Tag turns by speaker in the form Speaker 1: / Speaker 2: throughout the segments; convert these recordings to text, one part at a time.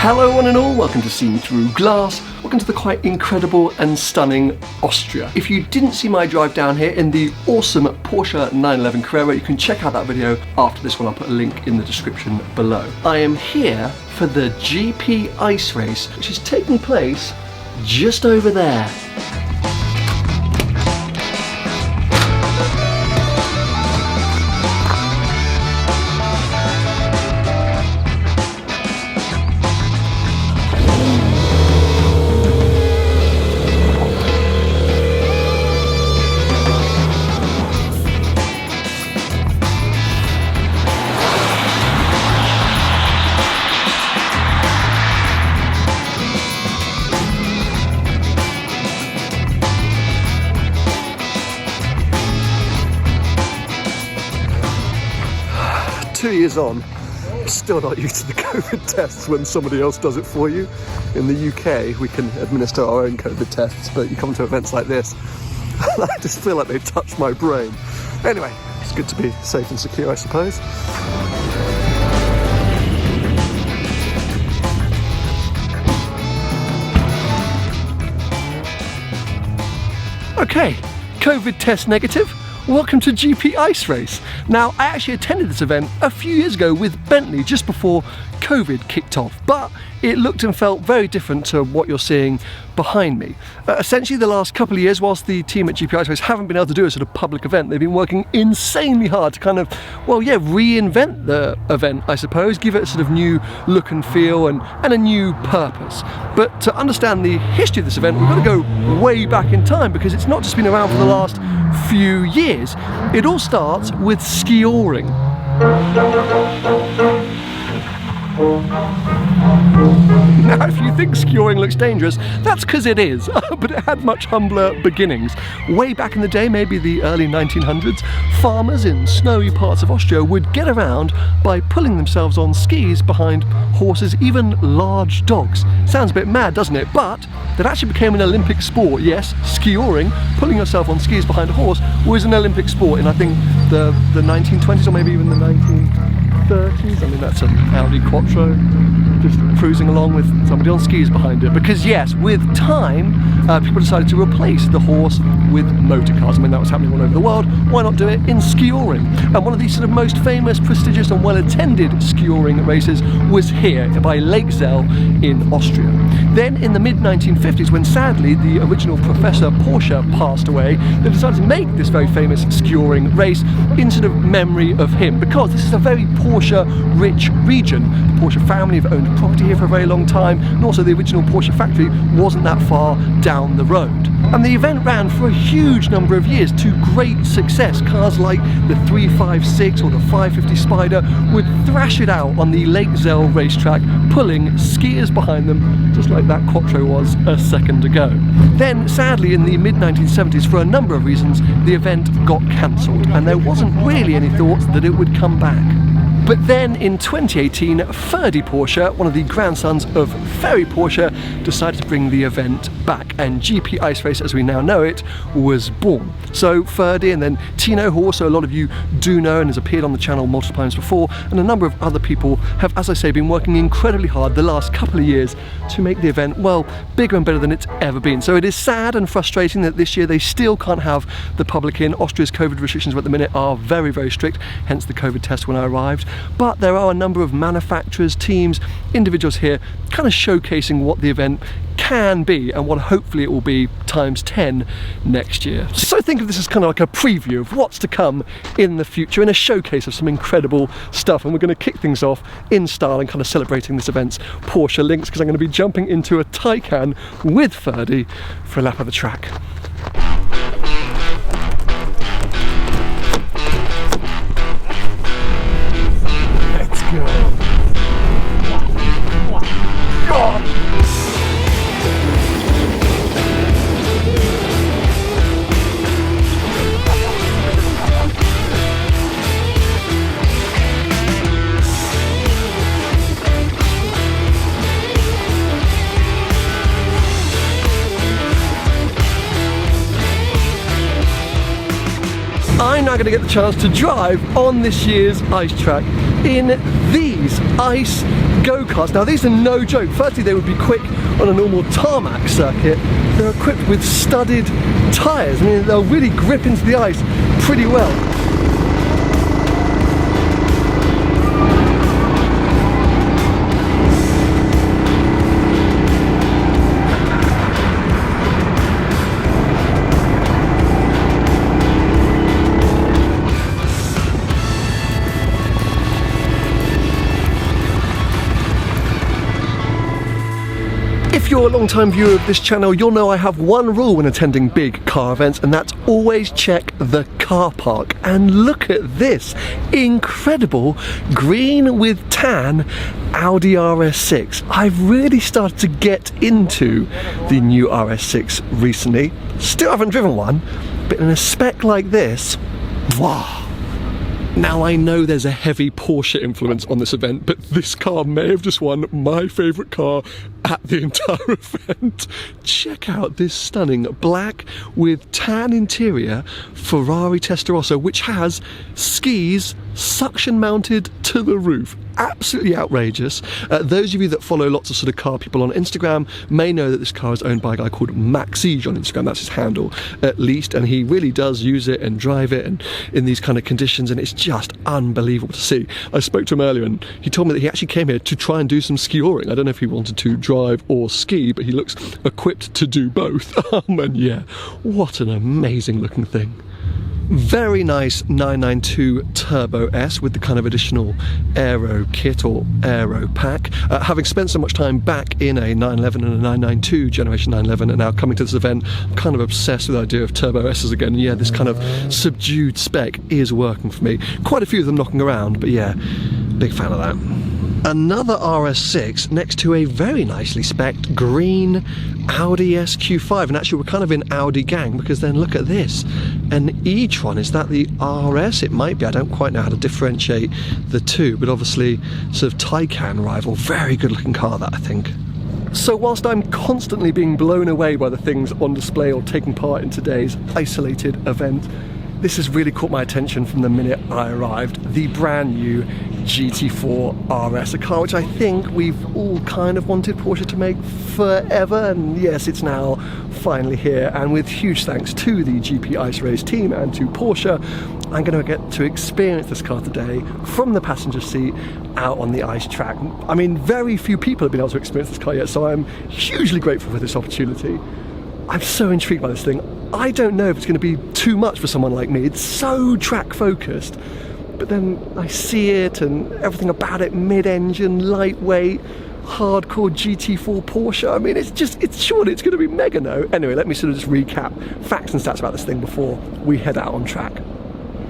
Speaker 1: Hello one and all, welcome to Seen Through Glass. Welcome to the quite incredible and stunning Austria. If you didn't see my drive down here in the awesome Porsche 911 Carrera, you can check out that video after this one. I'll put a link in the description below. I am here for the GP Ice Race, which is taking place just over there.
Speaker 2: ...2 years on, still not used to the COVID tests when somebody else does it for you. In the UK, we can administer our own COVID tests, but you come to events like this, and I just feel like they touch my brain. Anyway, it's good to be safe and secure, I suppose.
Speaker 1: Okay, COVID test negative. Welcome to GP Ice Race. Now, I actually attended this event a few years ago with Bentley just before COVID kicked off, but it looked and felt very different to what you're seeing behind me. Essentially, the last couple of years, whilst the team at GP Ice Race haven't been able to do a sort of public event, they've been working insanely hard to kind of, well, yeah, reinvent the event, I suppose, give it a sort of new look and feel and a new purpose. But to understand the history of this event, we've got to go way back in time, because it's not just been around for the last few years. It all starts with ski-oaring. Now, if you think ski-oaring looks dangerous, that's because it is, but it had much humbler beginnings. Way back in the day, maybe the early 1900s, farmers in snowy parts of Austria would get around by pulling themselves on skis behind horses, even large dogs. Sounds a bit mad, doesn't it? But that actually became an Olympic sport. Yes, ski-oaring, pulling yourself on skis behind a horse, was an Olympic sport in, I think, the 1920s or maybe even the 1930s. I mean, that's an Audi Quattro just cruising along with somebody on skis behind it. Because yes, with time, people decided to replace the horse with motor cars. I mean, that was happening all over the world. Why not do it in ski-oaring? And one of the sort of most famous, prestigious and well-attended ski-oaring races was here by Lake Zell in Austria. Then in the mid-1950s, when sadly the original Professor Porsche passed away, they decided to make this very famous ski-oaring race in sort of memory of him, because this is a very Porsche-rich region. The Porsche family have owned property here for a very long time, and also the original Porsche factory wasn't that far down the road. And the event ran for a huge number of years to great success. Cars like the 356 or the 550 Spider would thrash it out on the Lake Zell racetrack, pulling skiers behind them, just like that Quattro was a second ago. Then, sadly, in the mid-1970s, for a number of reasons, the event got cancelled, and there wasn't really any thought that it would come back. But then in 2018, Ferdi Porsche, one of the grandsons of Ferry Porsche, decided to bring the event back, and GP Ice Race as we now know it was born. So Ferdi, and then Tino, who also a lot of you do know and has appeared on the channel multiple times before, and a number of other people have, as I say, been working incredibly hard the last couple of years to make the event, well, bigger and better than it's ever been. So it is sad and frustrating that this year they still can't have the public in. Austria's COVID restrictions at the minute are very, very strict, hence the COVID test when I arrived. But there are a number of manufacturers, teams, individuals here kind of showcasing what the event can be and what hopefully it will be times 10 next year. So think of this as kind of like a preview of what's to come in the future, and a showcase of some incredible stuff. And we're going to kick things off in style and kind of celebrating this event's Porsche links, because I'm going to be jumping into a Taycan with Ferdi for a lap of the track. I'm now going to get the chance to drive on this year's ice track in these ice go-karts. Now these are no joke. Firstly, they would be quick on a normal tarmac circuit. They're equipped with studded tyres. I mean, they'll really grip into the ice pretty well. If you're a long-time viewer of this channel, you'll know I have one rule when attending big car events, and that's always check the car park. And look at this incredible green with tan Audi RS6. I've really started to get into the new RS6 recently. Still haven't driven one, but in a spec like this, wow. Now I know there's a heavy Porsche influence on this event, but this car may have just won my favourite car at the entire event. Check out this stunning black with tan interior Ferrari Testarossa, which has skis suction mounted to the roof. Absolutely outrageous. Those of you that follow lots of sort of car people on Instagram may know that this car is owned by a guy called Maxige on Instagram. That's his handle, at least, and he really does use it and drive it and in these kind of conditions, and it's just unbelievable to see. I spoke to him earlier and he told me that he actually came here to try and do some skioring. I don't know if he wanted to drive or ski, but he looks equipped to do both. And yeah, what an amazing looking thing. Very nice 992 Turbo S with the kind of additional aero kit or aero pack. Having spent so much time back in a 911 and a 992 generation 911 and now coming to this event, I'm kind of obsessed with the idea of Turbo S's again. And yeah, this kind of subdued spec is working for me. Quite a few of them knocking around, but yeah, big fan of that. Another RS6 next to a very nicely spec'd green Audi SQ5, and actually we're kind of in Audi gang, because then look at this, an e-tron. Is that the RS? It might be. I don't quite know how to differentiate the two, but obviously sort of Taycan rival. Very good looking car, that, I think. So whilst I'm constantly being blown away by the things on display or taking part in today's Iceolated event, this has really caught my attention from the minute I arrived. The brand new GT4 RS, a car which I think we've all kind of wanted Porsche to make forever, and yes, it's now finally here. And with huge thanks to the GP Ice Race team and to Porsche, I'm going to get to experience this car today from the passenger seat out on the ice track. I mean, very few people have been able to experience this car yet, so I'm hugely grateful for this opportunity. I'm so intrigued by this thing. I don't know if it's going to be too much for someone like me. It's so track focused, but then I see it and everything about it, mid-engine, lightweight, hardcore GT4 Porsche. I mean, it's surely it's going to be mega, no? Anyway, let me sort of just recap facts and stats about this thing before we head out on track.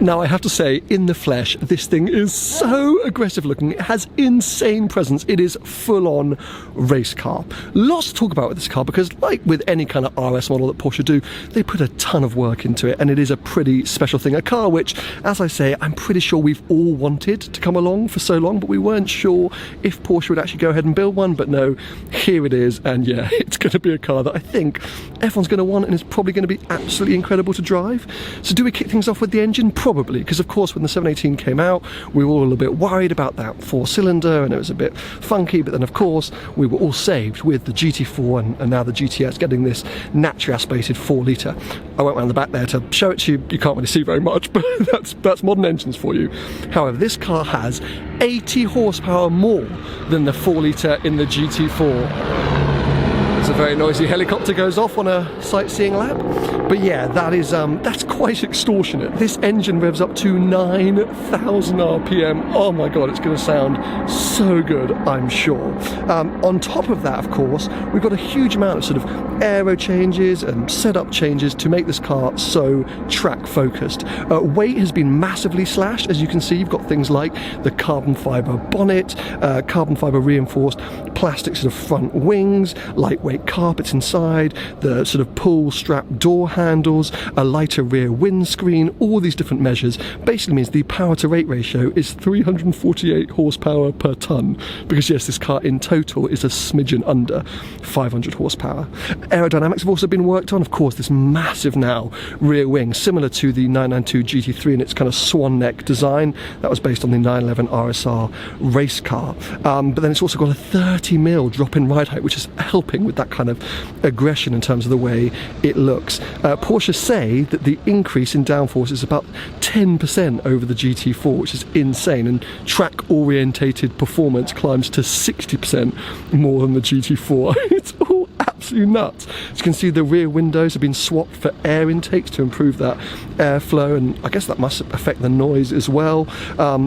Speaker 1: Now I have to say, in the flesh, this thing is so aggressive looking. It has insane presence. It is full-on race car. Lots to talk about with this car because, like with any kind of RS model that Porsche do, they put a ton of work into it, and it is a pretty special thing. A car which, as I say, I'm pretty sure we've all wanted to come along for so long, but we weren't sure if Porsche would actually go ahead and build one. But no, here it is, and yeah, it's going to be a car that I think everyone's going to want, and it's probably going to be absolutely incredible to drive. So do we kick things off with the engine? Probably, because of course when the 718 came out, we were all a little bit worried about that 4-cylinder, and it was a bit funky, but then of course we were all saved with the GT4 and now the GTS getting this naturally aspirated 4-litre. I went around the back there to show it to you. You can't really see very much, but that's modern engines for you. However, this car has 80 horsepower more than the 4-litre in the GT4. It's a very noisy helicopter goes off on a sightseeing lap. But yeah, that's quite extortionate. This engine revs up to 9,000 RPM. Oh my god, it's going to sound so good, I'm sure. On top of that, of course, we've got a huge amount of sort of aero changes and setup changes to make this car so track focused. Weight has been massively slashed. As you can see, you've got things like the carbon fibre bonnet, carbon fibre reinforced plastic sort of front wings, lightweight carpets inside, the sort of pull strap door handles, a lighter rear windscreen, all these different measures basically means the power to rate ratio is 348 horsepower per tonne, because yes, this car in total is a smidgen under 500 horsepower. Aerodynamics have also been worked on. Of course, this massive now rear wing, similar to the 992 GT3 in its kind of swan neck design. That was based on the 911 RSR race car. But then it's also got a 30mm drop in ride height, which is helping with that kind of aggression in terms of the way it looks. Porsche say that the increase in downforce is about 10% over the GT4, which is insane, and track orientated performance climbs to 60% more than the GT4. It's all absolutely nuts. As you can see, the rear windows have been swapped for air intakes to improve that airflow, and I guess that must affect the noise as well.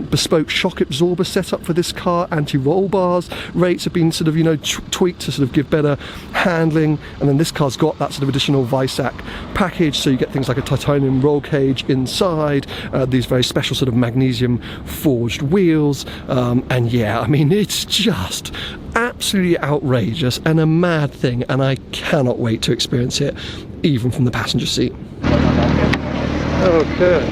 Speaker 1: Bespoke shock absorber set up for this car. Anti-roll bars rates have been sort of, you know, tweaked to sort of give better handling, and then this car's got that sort of additional Visac package, so you get things like a titanium roll cage inside, these very special sort of magnesium forged wheels, and yeah, I mean, it's just absolutely outrageous and a mad thing, and I cannot wait to experience it, even from the passenger seat. Okay.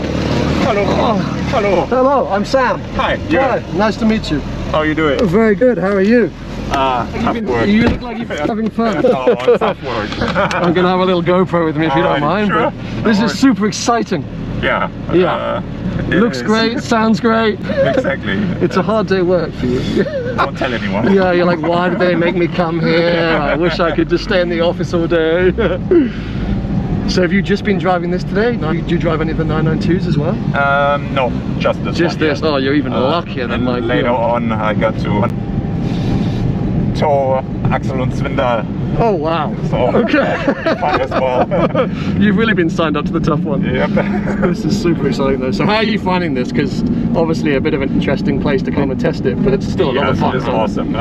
Speaker 3: Hello.
Speaker 1: Oh.
Speaker 3: Hello.
Speaker 1: Hello, I'm Sam.
Speaker 3: Hi.
Speaker 1: Hi, nice to meet you.
Speaker 3: How are you doing?
Speaker 1: Very good, how are you?
Speaker 3: Tough work.
Speaker 1: You look like you're having fun.
Speaker 3: Oh, tough work.
Speaker 1: I'm going to have a little GoPro with me if you don't mind.
Speaker 3: Sure.
Speaker 1: But this is super exciting.
Speaker 3: Yeah.
Speaker 1: Yeah. Looks great, sounds great.
Speaker 3: Exactly.
Speaker 1: It's a hard day of work for you.
Speaker 3: Don't tell anyone.
Speaker 1: Yeah, you're like, why did they make me come here? I wish I could just stay in the office all day. So have you just been driving this today? No, do you drive any of the 992s as well?
Speaker 3: No, just this.
Speaker 1: Just
Speaker 3: one,
Speaker 1: this?
Speaker 3: yeah.
Speaker 1: Oh, you're even luckier than like...
Speaker 3: Later on, I got to tow Axel and Svindal.
Speaker 1: Oh wow.
Speaker 3: So
Speaker 1: okay.
Speaker 3: Fun as well.
Speaker 1: You've really been signed up to the tough one.
Speaker 3: Yep.
Speaker 1: This is super exciting though. So how are you finding this? Because obviously a bit of an interesting place to come and test it, but it's still a lot of fun.
Speaker 3: It's awesome.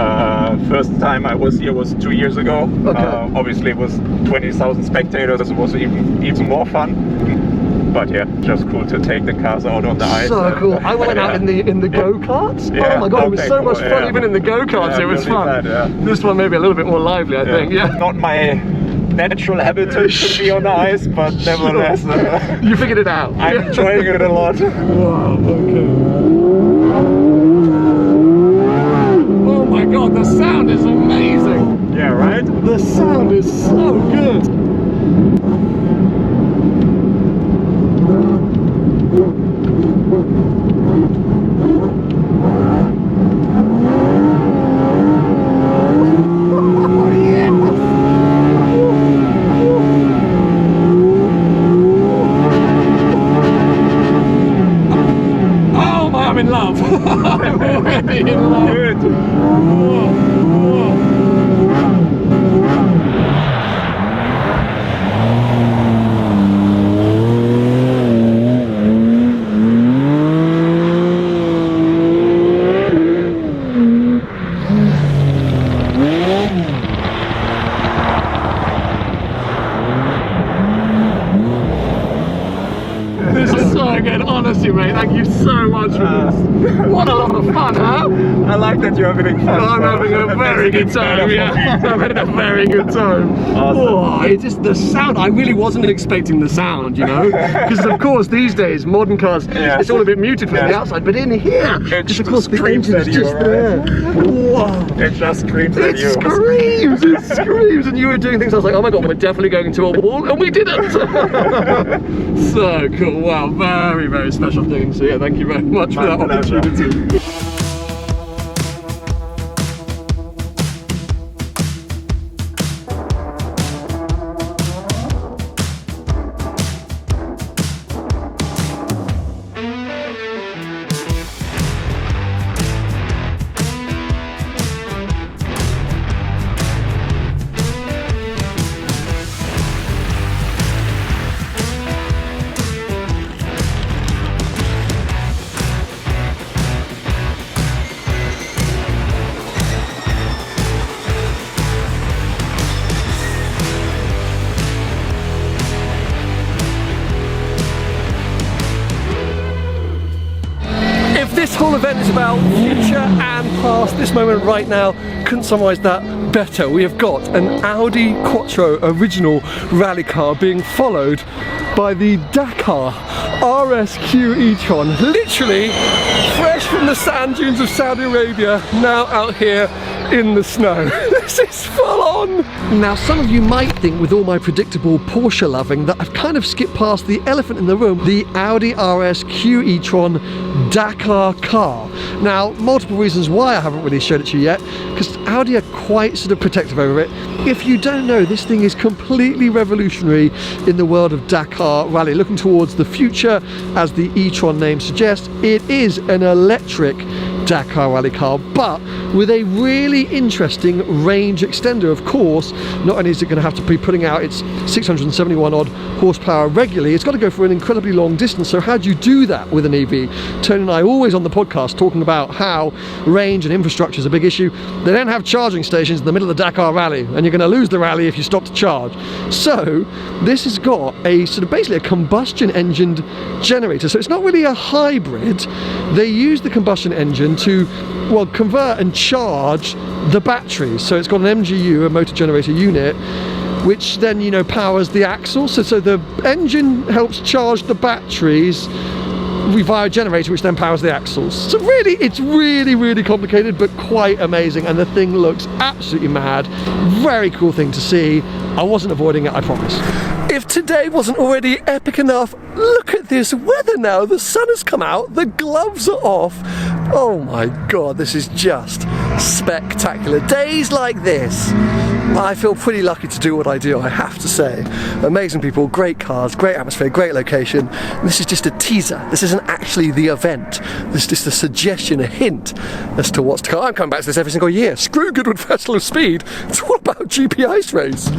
Speaker 3: First time I was here was 2 years ago.
Speaker 1: Okay.
Speaker 3: Obviously it was 20,000 spectators. It was even more fun. But yeah, just cool to take the cars out on the ice.
Speaker 1: So cool. I went out in the go-karts.
Speaker 3: Yeah.
Speaker 1: Oh my god, it was
Speaker 3: Okay,
Speaker 1: so
Speaker 3: cool.
Speaker 1: much fun.
Speaker 3: Yeah.
Speaker 1: Even in the go-karts,
Speaker 3: Yeah,
Speaker 1: it was
Speaker 3: really
Speaker 1: fun.
Speaker 3: bad, yeah.
Speaker 1: This one maybe a little bit more lively, I think. Yeah.
Speaker 3: Not my natural habitat to be on the ice, but nevertheless,
Speaker 1: You figured it out.
Speaker 3: I'm enjoying it a lot.
Speaker 1: Wow. Okay. Oh my god, the sound is amazing.
Speaker 3: Yeah, right?
Speaker 1: The sound is so good. I'm in love. I'm already in love.
Speaker 3: Good.
Speaker 1: Whoa, whoa. This is so good, honestly, mate. Thank you so much for this. What a lot of fun, huh?
Speaker 3: I like that you're having fun.
Speaker 1: I'm having a very good time, yeah. I'm having a very good time.
Speaker 3: Awesome.
Speaker 1: Oh, it's just the sound. I really wasn't expecting the sound, you know? Because of course, these days, modern cars, it's all a bit muted from the outside, but in here,
Speaker 3: it
Speaker 1: of course, the
Speaker 3: screams
Speaker 1: engine's
Speaker 3: at you,
Speaker 1: just
Speaker 3: right?
Speaker 1: there. Whoa.
Speaker 3: It just screams at you.
Speaker 1: It screams, and you were doing things, I was like, oh my god, we're definitely going into a wall, and we didn't! So cool, wow, very, very special thing. So yeah, thank you very much for that
Speaker 3: pleasure.
Speaker 1: opportunity. This whole event is about future and past. This moment right now, couldn't summarise that better. We have got an Audi Quattro original rally car being followed by the Dakar RSQ e-tron, literally fresh from the sand dunes of Saudi Arabia, now out here in the snow. This is full on! Now, some of you might think, with all my predictable Porsche loving, that I've kind of skipped past the elephant in the room, the Audi RSQ e-tron Dakar car. Now, multiple reasons why I haven't really showed it to you yet, because Audi are quite sort of protective over it. If you don't know, this thing is completely revolutionary in the world of Dakar rally. Looking towards the future, as the e-tron name suggests, it is an electric Dakar rally car, but with a really interesting range extender. Of course, not only is it going to have to be putting out its 671 odd horsepower regularly, it's got to go for an incredibly long distance. So how do you do that with an EV? Tony and I are always on the podcast talking about how range and infrastructure is a big issue. They don't have charging stations in the middle of the Dakar rally, and you're going to lose the rally if you stop to charge. So this has got a sort of basically a combustion engined generator. So it's not really a hybrid. They use the combustion engine to, well, convert and charge the batteries. So it's got an MGU, a motor generator unit, which then, you know, powers the axle. So the engine helps charge the batteries via a generator, which then powers the axles. So really, it's really complicated, but quite amazing, and the thing looks absolutely mad. Very cool thing to see. I wasn't avoiding it, I promise. If today wasn't already epic enough, look at this weather now. The sun has come out, the gloves are off. Oh my god, this is just spectacular. Days like this, I feel pretty lucky to do what I do, I have to say. Amazing people, great cars, great atmosphere, great location. This is just a teaser. This isn't actually the event. This is just a suggestion, a hint as to what's to come. I'm coming back to this every single year. Screw Goodwood Festival of Speed. It's all about GP Ice Race.